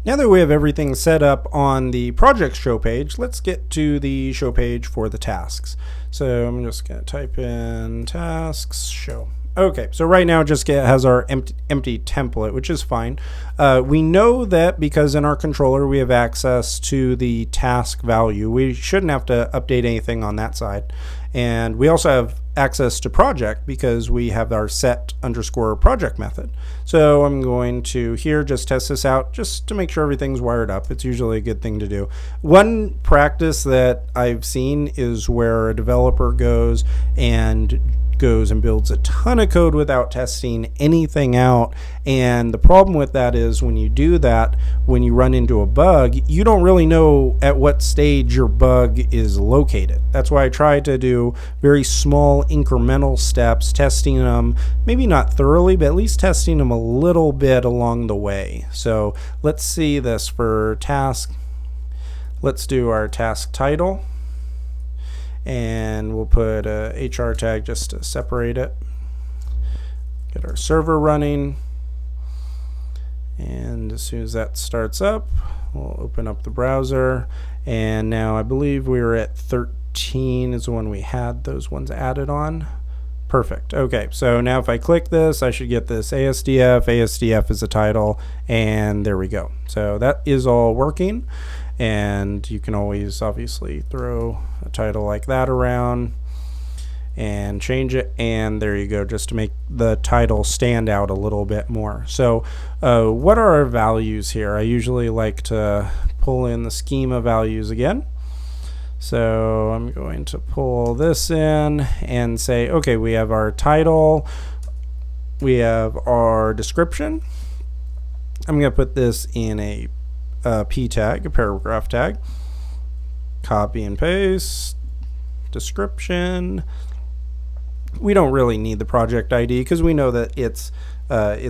Now that we have everything set up on the project show page, let's get to the show page for the tasks. So I'm just going to type in tasks show. Okay, so right now it just has our empty template, which is fine. We know that because in our controller we have access to the task value. We shouldn't have to update anything on that side. And we also have access to project because we have our set_project method. So I'm going to here just test this out just to make sure everything's wired up. It's usually a good thing to do. One practice that I've seen is where a developer goes and builds a ton of code without testing anything out, and the problem with that is when you do that, when you run into a bug, you don't really know at what stage your bug is located. That's why I try to do very small incremental steps, testing them, maybe not thoroughly, but at least testing them a little bit along the way. So let's see this for task. Let's do our task title. And we'll put a HR tag just to separate it. Get our server running. And as soon as that starts up, we'll open up the browser. And now I believe we were at 13 is the one we had those ones added on. Perfect. Okay, so now if I click this, I should get this ASDF. ASDF is the title, and there we go. So that is all working. And you can always obviously throw a title like that around and change it, and there you go, just to make the title stand out a little bit more. So what are our values here? I usually like to pull in the schema values again. So I'm going to pull this in and say, okay, we have our title, we have our description. I'm going to put this in a P tag, a paragraph tag. Copy and paste. Description. We don't really need the project ID because we know that it's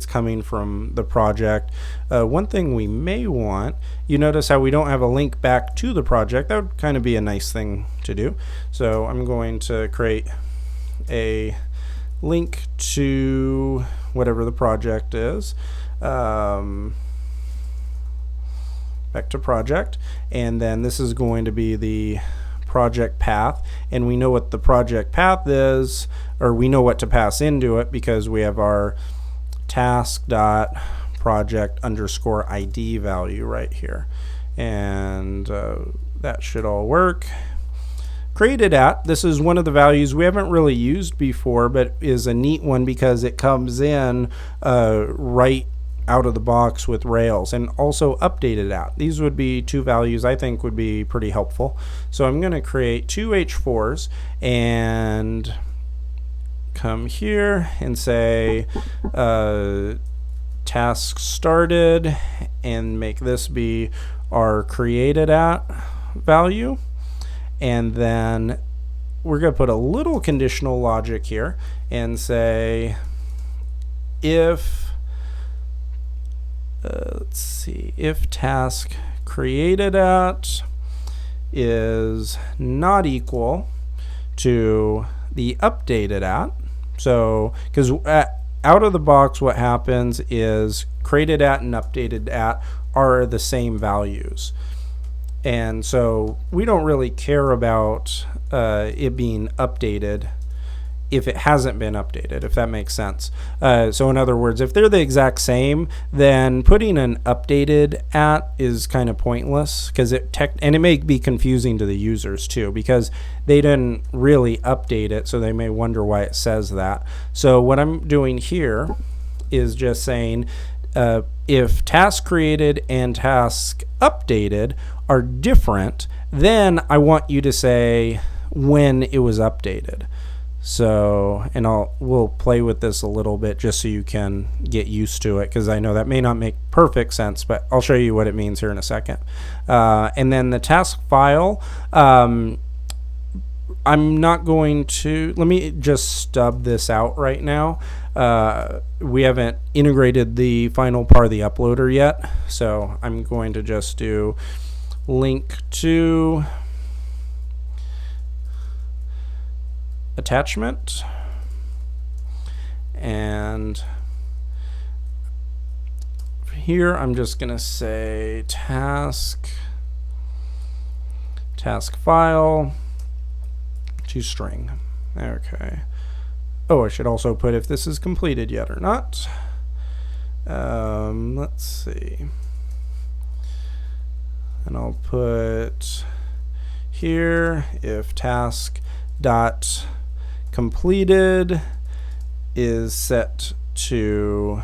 coming from the project. One thing we may want, you notice how we don't have a link back to the project. That would kind of be a nice thing to do. So I'm going to create a link to whatever the project is. Back to project, and then this is going to be the project path, and we know what the project path is, or we know what to pass into it because we have our task.project_ID value right here, and that should all work. Created at, this is one of the values we haven't really used before, but is a neat one because it comes in right out of the box with Rails, and also updated at. These would be two values I think would be pretty helpful. So I'm going to create two H4s and come here and say task started, and make this be our created at value, and then we're going to put a little conditional logic here and say if let's see, if task created at is not equal to the updated at. So because out of the box what happens is created at and updated at are the same values, and so we don't really care about it being updated if it hasn't been updated, if that makes sense. So in other words, if they're the exact same, then putting an updated at is kind of pointless, because and it may be confusing to the users too, because they didn't really update it, so they may wonder why it says that. So what I'm doing here is just saying if task created and task updated are different, then I want you to say when it was updated. So, and we'll play with this a little bit just so you can get used to it, because I know that may not make perfect sense, but I'll show you what it means here in a second. And then the task file, I'm not going to, let me just stub this out right now. We haven't integrated the final part of the uploader yet, so I'm going to just do link to attachment, and here I'm just going to say task file to string. Okay. Oh, I should also put if this is completed yet or not. Let's see. And I'll put here if task dot completed is set to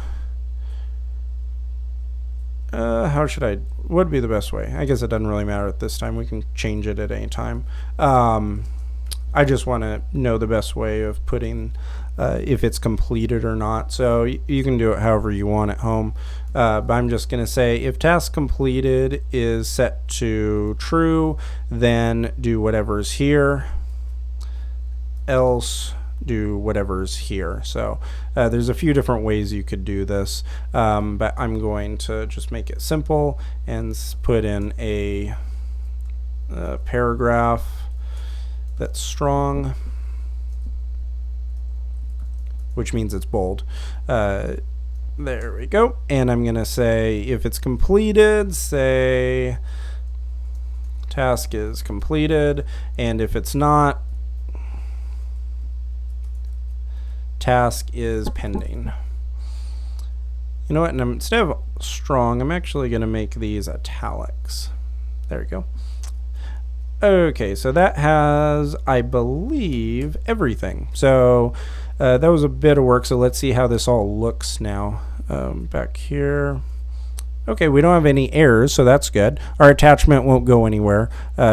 what would be the best way? I guess it doesn't really matter at this time. We can change it at any time. I just want to know the best way of putting if it's completed or not. So you can do it however you want at home. But I'm just going to say if task completed is set to true, then do whatever's here, else do whatever's here. So there's a few different ways you could do this, but I'm going to just make it simple and put in a paragraph that's strong, which means it's bold. There we go. And I'm going to say if it's completed, say task is completed, and if it's not, task is pending. You know what? And instead of strong, I'm actually going to make these italics. There we go. Okay, so that has, I believe, everything. So that was a bit of work. So let's see how this all looks now. Back here. Okay, we don't have any errors, so that's good. Our attachment won't go anywhere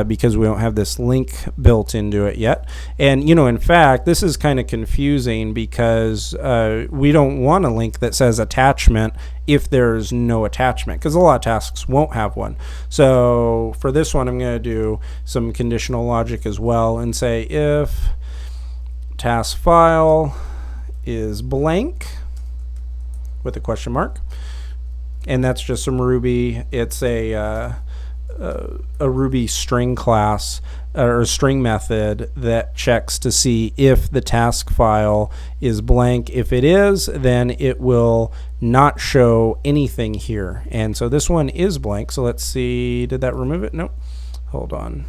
because we don't have this link built into it yet. And, you know, in fact, this is kind of confusing because we don't want a link that says attachment if there's no attachment, because a lot of tasks won't have one. So for this one, I'm going to do some conditional logic as well and say if task file is blank with a question mark, and that's just some Ruby. It's a Ruby string class or a string method that checks to see if the task file is blank. If it is, then it will not show anything here. And so this one is blank. So let's see, did that remove it? Nope. Hold on.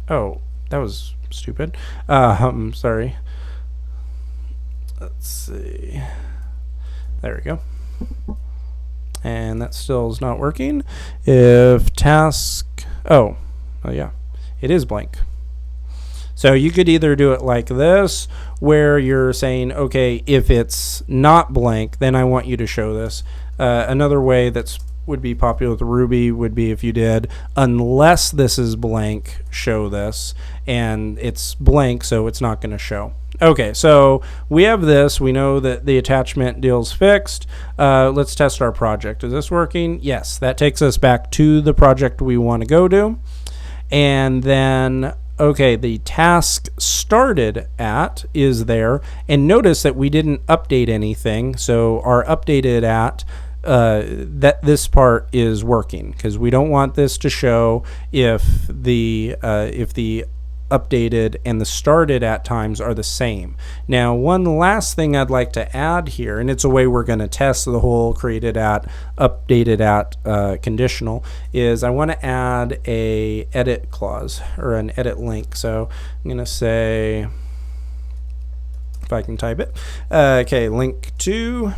Oh, that was stupid. Sorry. Let's see. There we go. And that still is not working. If task, oh yeah, it is blank. So you could either do it like this, where you're saying, okay, if it's not blank, then I want you to show this. Another way that's would be popular with Ruby would be if you did, unless this is blank, show this, and it's blank, so it's not going to show. Okay, so we have this. We know that the attachment deal's fixed. Let's test our project. Is this working? Yes, that takes us back to the project we want to go to. And then, okay, the task started at is there. And notice that we didn't update anything. So our updated at, that this part is working, because we don't want this to show if the updated and the started at times are the same. Now, one last thing I'd like to add here, and it's a way we're going to test the whole created at, updated at conditional, is I want to add a edit clause or an edit link. So I'm going to say, if I can type it, okay, link to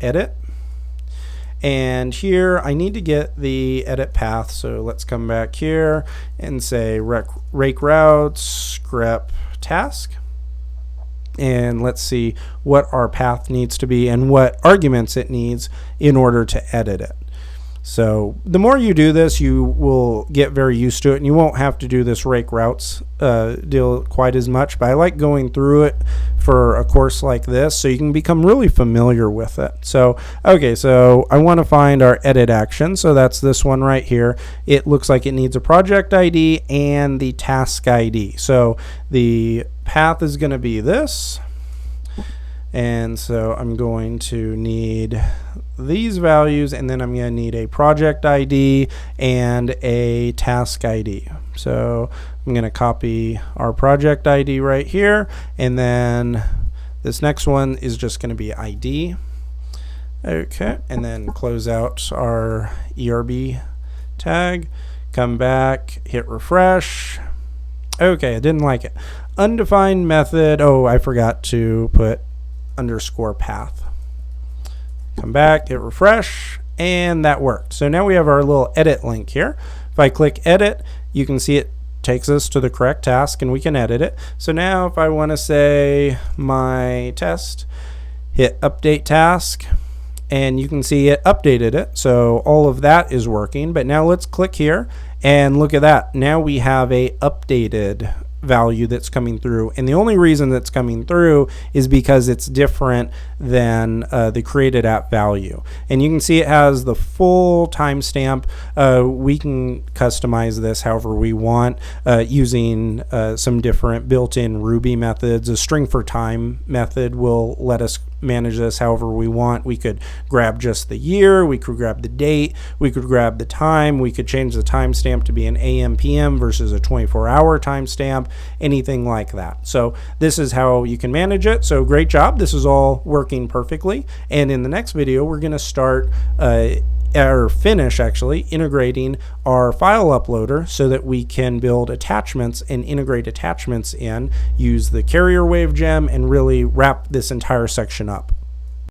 edit. And here I need to get the edit path, so let's come back here and say rake routes, grep task, and let's see what our path needs to be and what arguments it needs in order to edit it. So the more you do this, you will get very used to it, and you won't have to do this rake routes deal quite as much, but I like going through it for a course like this so you can become really familiar with it. So okay, so I want to find our edit action, so that's this one right here. It looks like it needs a project ID and the task ID. So the path is going to be this, and so I'm going to need these values, and then I'm going to need a project ID and a task ID. So I'm going to copy our project ID right here, and then this next one is just going to be ID. Okay, and then close out our ERB tag, come back, hit refresh. Okay, I didn't like it. Undefined method. Oh, I forgot to put underscore path. Come back, hit refresh, and that worked. So now we have our little edit link here. If I click edit, you can see it takes us to the correct task and we can edit it. So now if I want to say my test, hit update task, and you can see it updated it. So all of that is working. But now let's click here and look at that. Now we have a updated value that's coming through, and the only reason that's coming through is because it's different than the created app value. And you can see it has the full timestamp. We can customize this however we want using some different built-in Ruby methods. A string for time method will let us manage this however we want. We could grab just the year, we could grab the date, we could grab the time, we could change the timestamp to be an AM PM versus a 24-hour timestamp, anything like that. So this is how you can manage it. So great job, this is all working perfectly. And in the next video we're going to start or finish actually integrating our file uploader so that we can build attachments and integrate attachments in, use the carrier wave gem, and really wrap this entire section up.